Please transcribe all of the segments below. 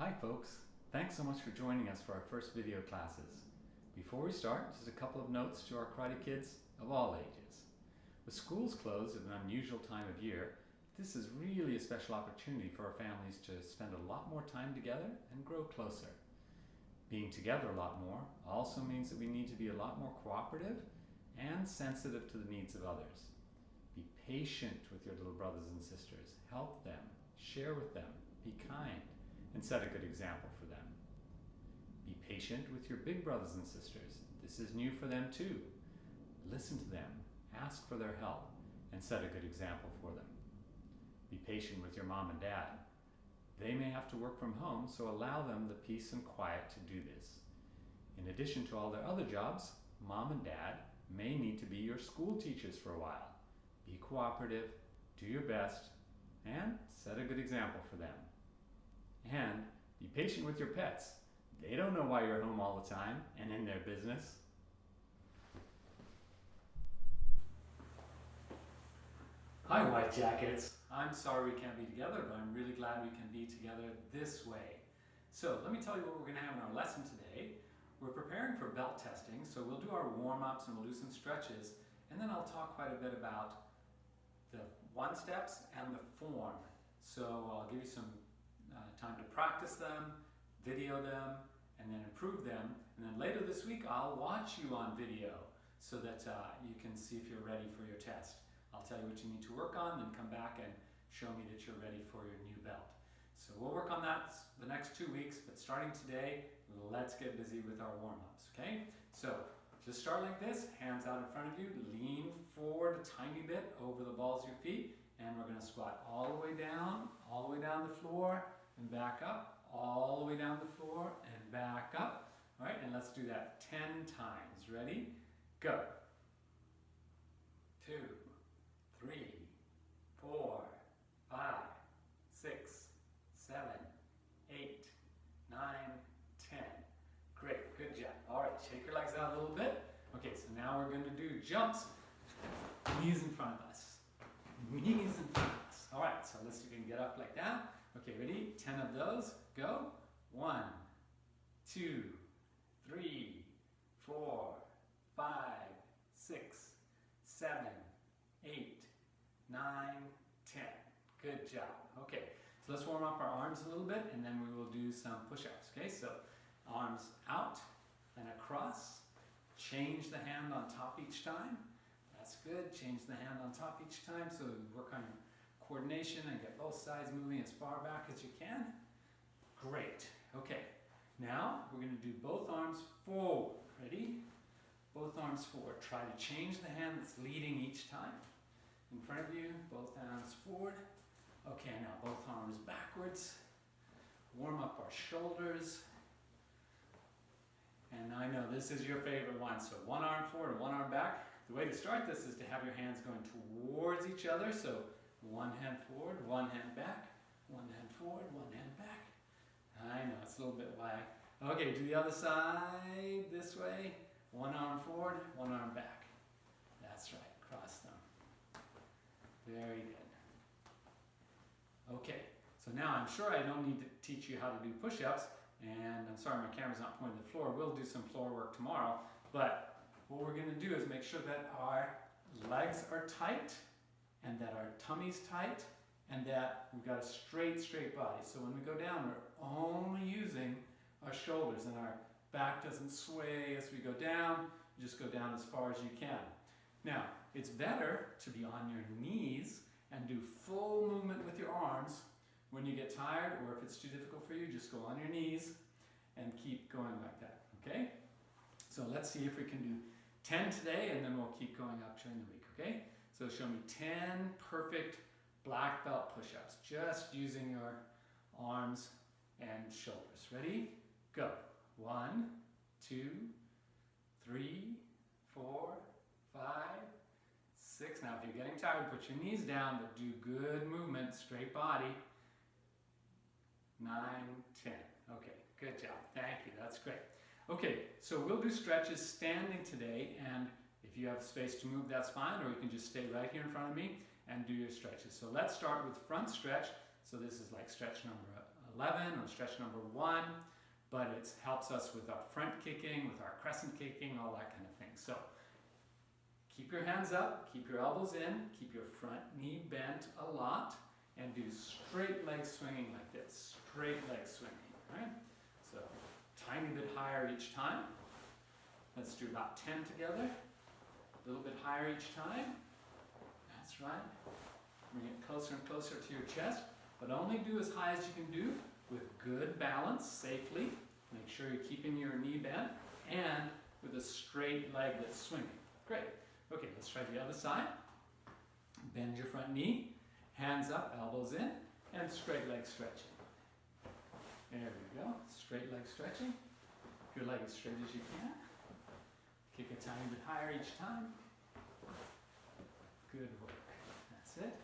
Hi folks, thanks so much for joining us for our first video classes. Before we start, just a couple of notes to our karate kids of all ages. With schools closed at an unusual time of year, this is really a special opportunity for our families to spend a lot more time together and grow closer. Being together a lot more also means that we need to be a lot more cooperative and sensitive to the needs of others. Be patient with your little brothers and sisters. Help them, share with them, be kind, and set a good example for them. Be patient with your big brothers and sisters. This is new for them too. Listen to them, ask for their help, and set a good example for them. Be patient with your mom and dad. They may have to work from home, so allow them the peace and quiet to do this. In addition to all their other jobs, mom and dad may need to be your school teachers for a while. Be cooperative, do your best, and set a good example for them. And be patient with your pets. They don't know why you're home all the time and in their business. Hi, White Jackets. I'm sorry we can't be together, but I'm really glad we can be together this way. So let me tell you what we're going to have in our lesson today. We're preparing for belt testing, so we'll do our warm-ups and we'll do some stretches, and then I'll talk quite a bit about the one steps and the form. So I'll give you some time to practice them, video them, and then improve them. And then later this week, I'll watch you on video so that you can see if you're ready for your test. I'll tell you what you need to work on, then come back and show me that you're ready for your new belt. So we'll work on that the next 2 weeks, but starting today, let's get busy with our warm-ups, okay? So just start like this, hands out in front of you, lean forward a tiny bit over the balls of your feet, and we're gonna squat all the way down the floor, and back up, all the way down the floor, and back up. All right, and let's do that 10 times. Ready? Go. 2, 3, 4, 5, 6, 7, 8, 9, 10. Great, good job. All right, shake your legs out a little bit. Okay, so now we're going to do jumps. Knees in front of us. Knees in front of us. All right, so let's see if we can get up like that. Okay, ready? 10 of those. Go. 1, 2, 3, 4, 5, 6, 7, 8, 9, 10. Good job. Okay, so let's warm up our arms a little bit and then we will do some push-ups. Okay, so arms out and across. Change the hand on top each time. That's good. Change the hand on top each time so work on your coordination and get both sides moving as far back as you can. Great. Okay. Now we're going to do both arms forward. Ready? Both arms forward. Try to change the hand that's leading each time. In front of you, both hands forward. Okay, now both arms backwards. Warm up our shoulders. And I know this is your favorite one. So one arm forward and one arm back. The way to start this is to have your hands going towards each other. So one hand forward, one hand back, one hand forward, one hand back. I know, it's a little bit wide. Okay, do the other side this way. One arm forward, one arm back. That's right, cross them. Very good. Okay, so now I'm sure I don't need to teach you how to do push-ups, and I'm sorry my camera's not pointing to the floor. We'll do some floor work tomorrow, but what we're going to do is make sure that our legs are tight, and that our tummy's tight, and that we've got a straight body. So when we go down, we're only using our shoulders, and our back doesn't sway as we go down. You just go down as far as you can. Now, it's better to be on your knees and do full movement with your arms. When you get tired, or if it's too difficult for you, just go on your knees and keep going like that, okay? So let's see if we can do 10 today, and then we'll keep going up during the week, okay? So show me 10 perfect black belt push-ups, just using your arms and shoulders. Ready? Go. 1, 2, 3, 4, 5, 6. Now if you're getting tired, put your knees down, but do good movement, straight body. 9, 10. Okay, good job. Thank you. That's great. Okay, so we'll do stretches standing today, and if you have space to move, that's fine, or you can just stay right here in front of me and do your stretches. So let's start with front stretch. So this is like stretch number 11 or stretch number 1, but it helps us with our front kicking, with our crescent kicking, all that kind of thing. So keep your hands up, keep your elbows in, keep your front knee bent a lot, and do straight leg swinging like this, straight leg swinging, right? So tiny bit higher each time. Let's do about 10 together. A little bit higher each time. That's right. Bring it closer and closer to your chest, but only do as high as you can do with good balance, safely. Make sure you're keeping your knee bent and with a straight leg that's swinging. Great. Okay, let's try the other side. Bend your front knee, hands up, elbows in, and straight leg stretching. There we go. Straight leg stretching. Your leg as straight as you can. Kick a tiny bit higher each time. Good work. That's it.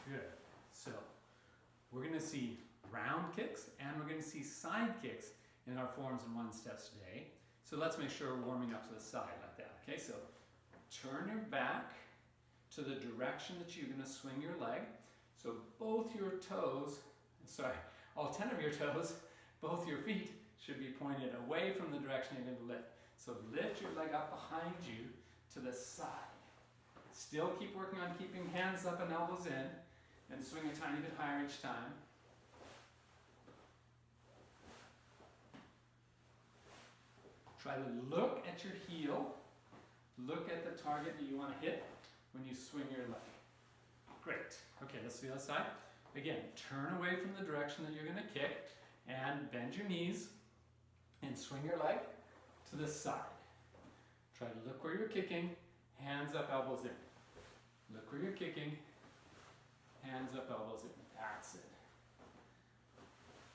Good. So we're going to see round kicks and we're going to see side kicks in our forms and one steps today. So let's make sure we're warming up to the side like that. Okay, so turn your back to the direction that you're going to swing your leg. So both your toes, all 10 of your toes, both your feet should be pointed away from the direction you're going to lift. So lift your leg up behind you to the side. Still keep working on keeping hands up and elbows in, and swing a tiny bit higher each time. Try to look at your heel. Look at the target that you want to hit when you swing your leg. Great. Okay, let's do the other side. Again, turn away from the direction that you're going to kick and bend your knees and swing your leg to the side. Try to look where you're kicking, hands up, elbows in. Look where you're kicking, hands up, elbows in. That's it.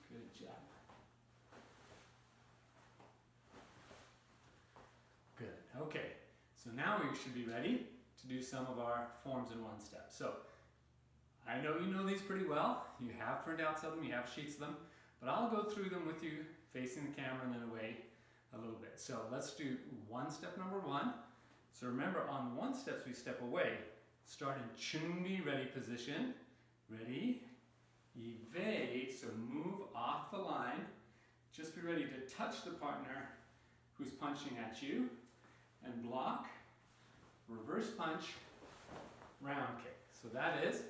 Good job. Good. Okay. So now we should be ready to do some of our forms in one step. So I know you know these pretty well. You have printouts of them, you have sheets of them, but I'll go through them with you facing the camera and then away a little bit. So let's do one step number 1. So remember, on the 1 steps we step away. Start in Chungni ready position. Ready, evade, so move off the line. Just be ready to touch the partner who's punching at you and block, reverse punch, round kick. So that is,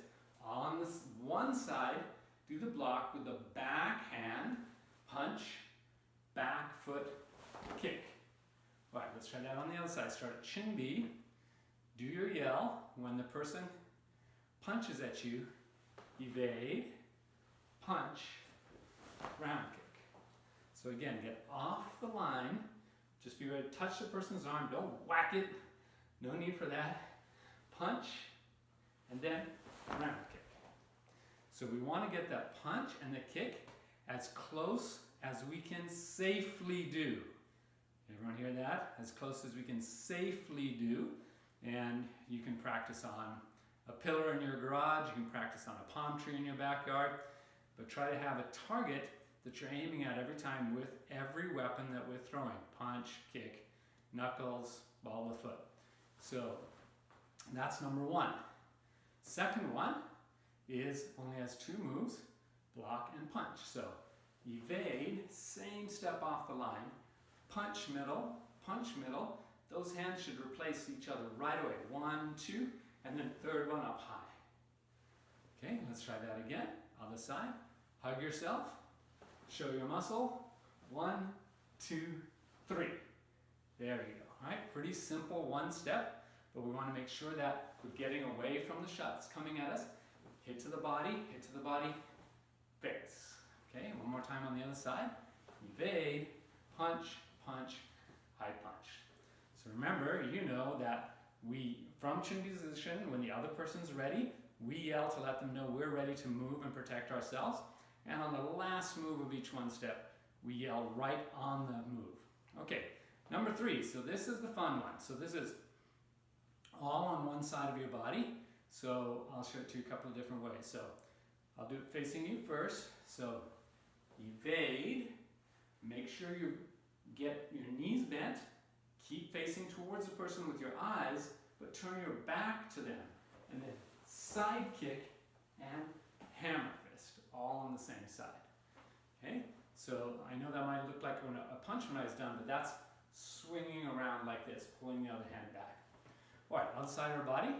on this one side, do the block with the back hand, punch, back foot, kick. All right, let's try that on the other side. Start at Chin-bi. Do your yell when the person punches at you. Evade, punch, round kick. So again, get off the line. Just be ready to touch the person's arm. Don't whack it. No need for that. Punch, and then round kick. So we want to get that punch and the kick as close as we can safely do. Everyone hear that? As close as we can safely do. And you can practice on a pillar in your garage, you can practice on a palm tree in your backyard, but try to have a target that you're aiming at every time with every weapon that we're throwing. Punch, kick, knuckles, ball of the foot. So that's number 1. Second one is only has 2 moves, block and punch. So evade, same step off the line, punch middle, those hands should replace each other right away. 1, 2, and then third one up high. Okay, let's try that again. Other side. Hug yourself. Show your muscle. 1, 2, 3. There you go. All right, pretty simple 1 step, but we want to make sure that we're getting away from the shot that's coming at us. Hit to the body, face. Okay, one more time on the other side. Evade, punch, punch, high punch. So remember, you know that from Chun position, when the other person's ready, we yell to let them know we're ready to move and protect ourselves. And on the last move of each 1 step, we yell right on the move. Okay, number 3, so this is the fun one. So this is all on one side of your body. So I'll show it to you a couple of different ways. So I'll do it facing you first. So evade, make sure you get your knees bent, keep facing towards the person with your eyes, but turn your back to them. And then side kick and hammer fist, all on the same side. Okay, so I know that might look like a punch when I was done, but that's swinging around like this, pulling the other hand back. All right, other side of our body.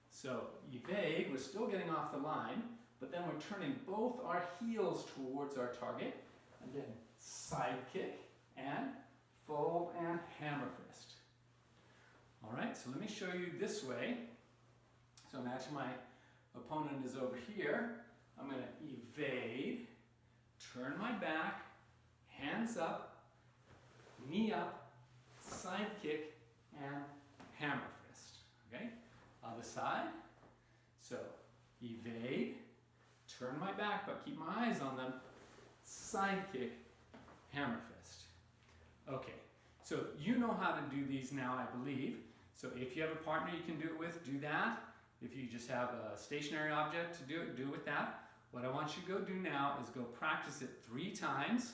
So evade, we're still getting off the line, but then we're turning both our heels towards our target, and then side kick and fold and hammer fist. All right, so let me show you this way. So imagine my opponent is over here. I'm going to evade, turn my back, hands up, knee up, side kick, and hammer fist. Okay, other side. So evade, turn my back, but keep my eyes on them, side kick, hammer fist. Okay, so you know how to do these now, I believe. So if you have a partner you can do it with, do that. If you just have a stationary object to do it with that. What I want you to go do now is go practice it 3 times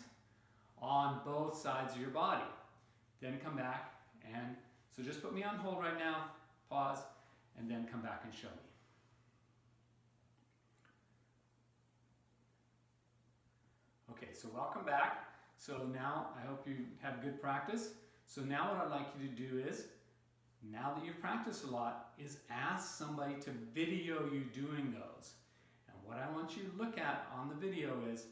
on both sides of your body. Then come back and, so just put me on hold right now, pause, and then come back and show me. Okay, so welcome back. So now I hope you had good practice. So now what I'd like you to do is, now that you've practiced a lot, is ask somebody to video you doing those. And what I want you to look at on the video is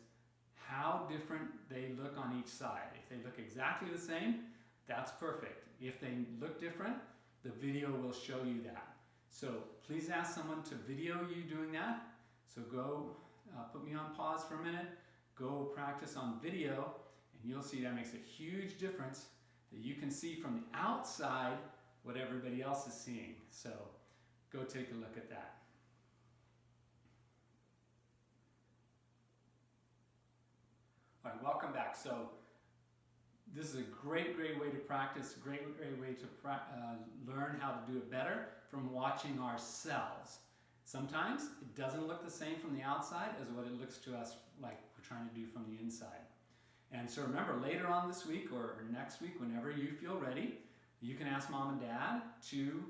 how different they look on each side. If they look exactly the same, that's perfect. If they look different, the video will show you that. So please ask someone to video you doing that. So go, put me on pause for a minute, go practice on video, and you'll see that makes a huge difference, that you can see from the outside what everybody else is seeing. So go take a look at that. All right, welcome back. So this is a great way to practice, great way to learn how to do it better from watching ourselves. Sometimes it doesn't look the same from the outside as what it looks to us like we're trying to do from the inside. And so remember, later on this week or next week, whenever you feel ready, you can ask mom and dad to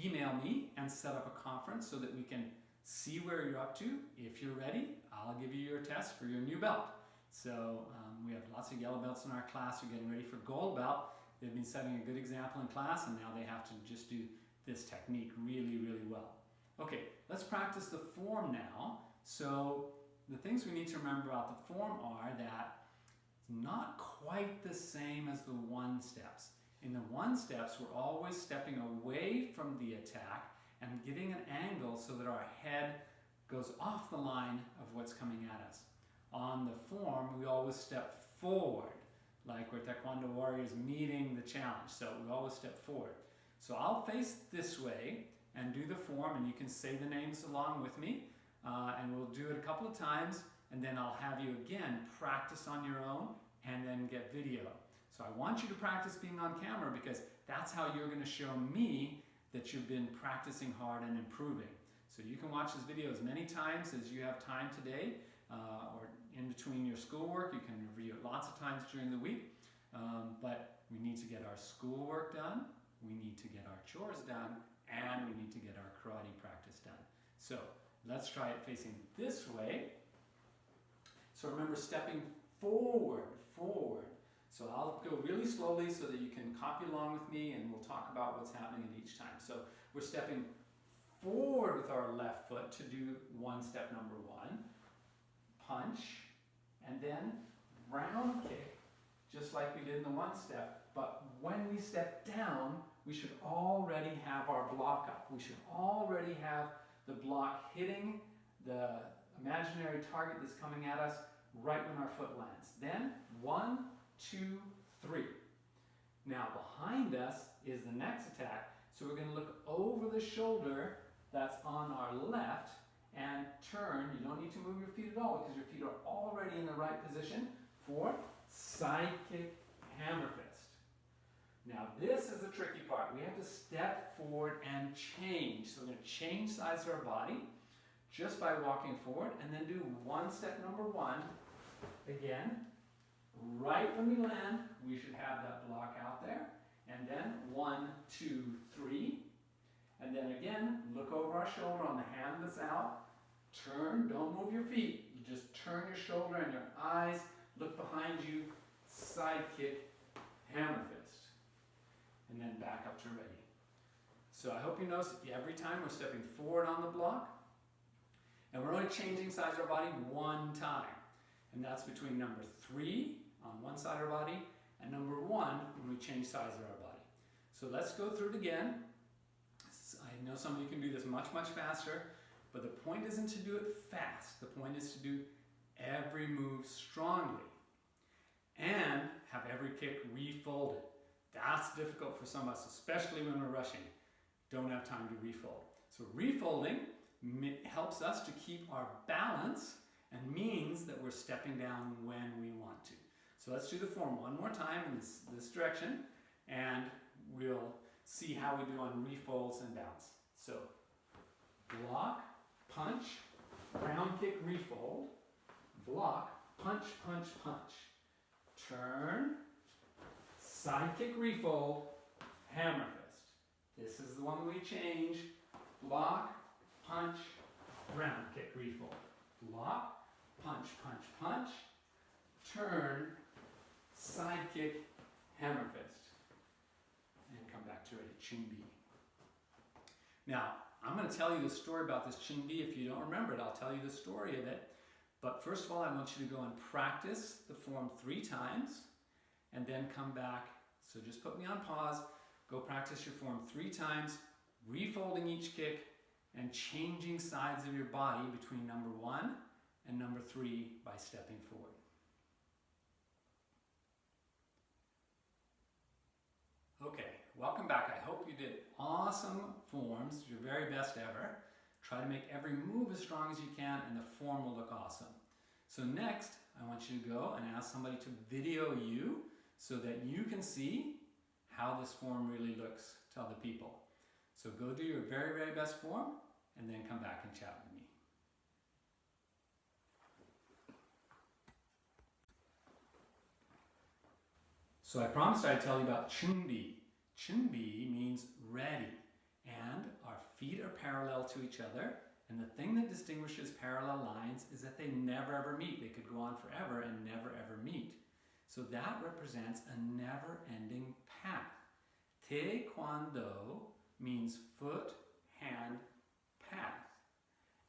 email me and set up a conference so that we can see where you're up to. If you're ready, I'll give you your test for your new belt. So we have lots of yellow belts in our class. We're getting ready for gold belt. They've been setting a good example in class, and now they have to just do this technique really well. Okay, let's practice the form now. So the things we need to remember about the form are that it's not quite the same as the 1 steps. In the 1 steps, we're always stepping away from the attack and getting an angle so that our head goes off the line of what's coming at us. On the form, we always step forward, like we're Taekwondo warriors meeting the challenge. So we always step forward. So I'll face this way and do the form, and you can say the names along with me, and we'll do it a couple of times, and then I'll have you again practice on your own and then get video. So I want you to practice being on camera because that's how you're going to show me that you've been practicing hard and improving. So you can watch this video as many times as you have time today, or in between your schoolwork. You can review it lots of times during the week, but we need to get our schoolwork done, we need to get our chores done, and we need to get our karate practice done. So let's try it facing this way. So remember, stepping forward. So I'll go really slowly so that you can copy along with me, and we'll talk about what's happening at each time. So we're stepping forward with our left foot to do 1 step number 1. Punch, and then round kick, just like we did in the 1 step. But when we step down, we should already have our block up. We should already have the block hitting the imaginary target that's coming at us right when our foot lands. Then 1, 2, 3. Now behind us is the next attack, so we're going to look over the shoulder that's on our left and turn. You don't need to move your feet at all because your feet are already in the right position for side kick, hammer fist. Now this is the tricky part. We have to step forward and change. So we're going to change sides of our body just by walking forward, and then do 1 step number 1. Again, right when we land, we should have that block out there. And then 1, 2, 3. And then again, look over our shoulder on the hand that's out. Turn, don't move your feet. You just turn your shoulder and your eyes, look behind you, side kick, hammer fist. And then back up to ready. So I hope you notice every time we're stepping forward on the block, and we're only changing sides of our body one time. And that's between number 3 on one side of our body and number 1 when we change sides of our body. So let's go through it again. I know some of you can do this much, much faster, but the point isn't to do it fast. The point is to do every move strongly and have every kick refolded. That's difficult for some of us, especially when we're rushing. Don't have time to refold. So refolding helps us to keep our balance and means that we're stepping down when we want to. So let's do the form one more time in this direction, and we'll see how we do on refolds and bounce. So block, punch, ground kick, refold, block, punch, punch, punch, turn, side kick, refold, hammer fist. This is the one we change. Block, punch, ground kick, refold. Block, punch, punch, punch, turn, side kick, hammer fist. And come back to ready, Ching Bi. Now, I'm going to tell you the story about this Ching Bi. If you don't remember it, I'll tell you the story of it. But first of all, I want you to go and practice the form 3 times and then come back. So just put me on pause, go practice your form 3 times, refolding each kick and changing sides of your body between number 1 and number 3 by stepping forward. Okay, welcome back. I hope you did awesome forms, your very best ever. Try to make every move as strong as you can and the form will look awesome. So next, I want you to go and ask somebody to video you so that you can see how this form really looks to other people. So go do your very, very best form and then come back and chat with me. So I promised I'd tell you about Ching Bi. Ching Bi means ready, and our feet are parallel to each other, and the thing that distinguishes parallel lines is that they never ever meet. They could go on forever and never ever meet. So that represents a never-ending path. Taekwondo means foot, hand, path.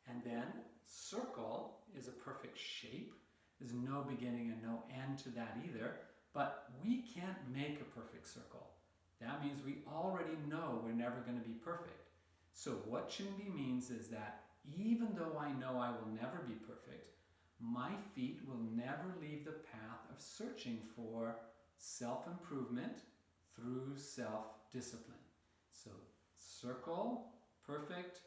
And then circle is a perfect shape. There's no beginning and no end to that either. But we can't make a perfect circle. That means we already know we're never going to be perfect. So what Ching Bi means is that even though I know I will never be perfect, my feet will never leave the path of searching for self-improvement through self-discipline. So circle, perfect,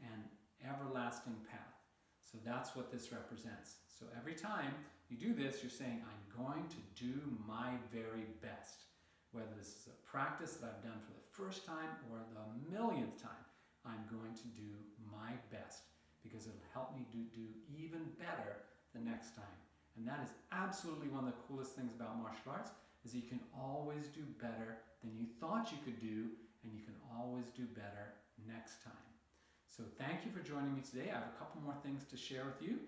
and everlasting path. So that's what this represents. So every time you do this, you're saying, I'm going to do my very best. Whether this is a practice that I've done for the first time or the millionth time, I'm going to do my best because it'll help me do even better the next time. And that is absolutely one of the coolest things about martial arts, is you can always do better than you thought you could do, and you can always do better next time. So thank you for joining me today. I have a couple more things to share with you.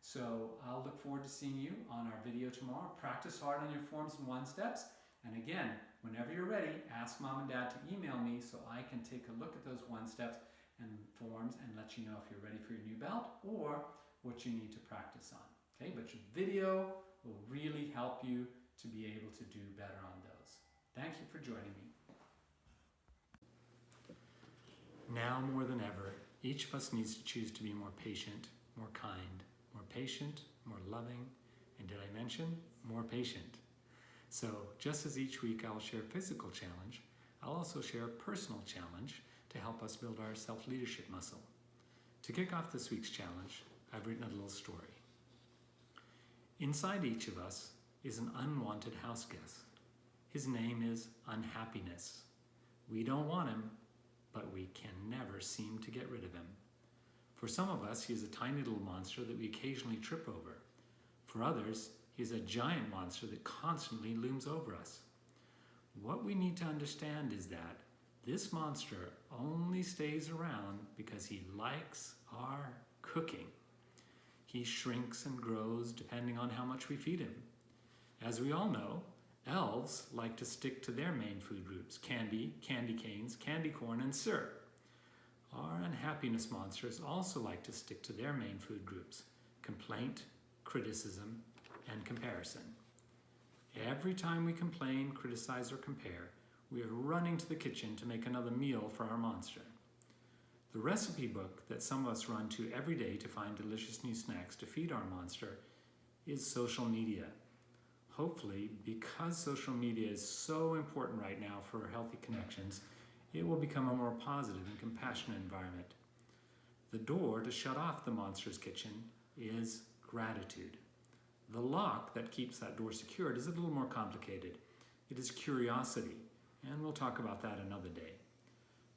So I'll look forward to seeing you on our video tomorrow. Practice hard on your forms and 1 steps. And again, whenever you're ready, ask Mom and Dad to email me so I can take a look at those 1 steps and forms and let you know if you're ready for your new belt or what you need to practice on. Okay, but your video will really help you to be able to do better on those. Thank you for joining me. Now more than ever, each of us needs to choose to be more patient, more kind, more patient, more loving, and did I mention, more patient? So just as each week I'll share a physical challenge, I'll also share a personal challenge to help us build our self-leadership muscle. To kick off this week's challenge, I've written a little story. Inside each of us is an unwanted house guest. His name is unhappiness. We don't want him, but we can never seem to get rid of him. For some of us, he is a tiny little monster that we occasionally trip over. For others, he is a giant monster that constantly looms over us. What we need to understand is that this monster only stays around because he likes our cooking. He shrinks and grows depending on how much we feed him. As we all know, elves like to stick to their main food groups: candy, candy canes, candy corn, and syrup. Our unhappiness monsters also like to stick to their main food groups: complaint, criticism, and comparison. Every time we complain, criticize, or compare, we are running to the kitchen to make another meal for our monster. The recipe book that some of us run to every day to find delicious new snacks to feed our monster is social media. Hopefully, because social media is so important right now for healthy connections, it will become a more positive and compassionate environment. The door to shut off the monster's kitchen is gratitude. The lock that keeps that door secured is a little more complicated. It is curiosity, and we'll talk about that another day.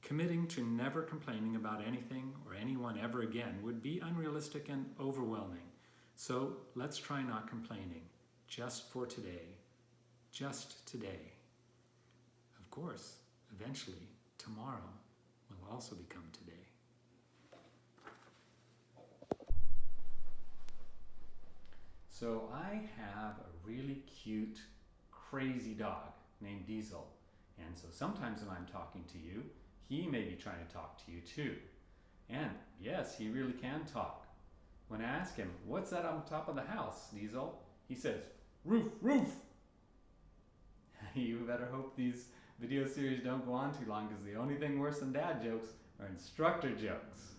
Committing to never complaining about anything or anyone ever again would be unrealistic and overwhelming. So let's try not complaining, just for today, just today. Of course, eventually, tomorrow will also become today. So I have a really cute, crazy dog named Diesel. And so sometimes when I'm talking to you, he may be trying to talk to you too. And yes, he really can talk. When I ask him, "What's that on top of the house, Diesel?" he says, "Roof, roof." You better hope these video series don't go on too long, because the only thing worse than dad jokes are instructor jokes.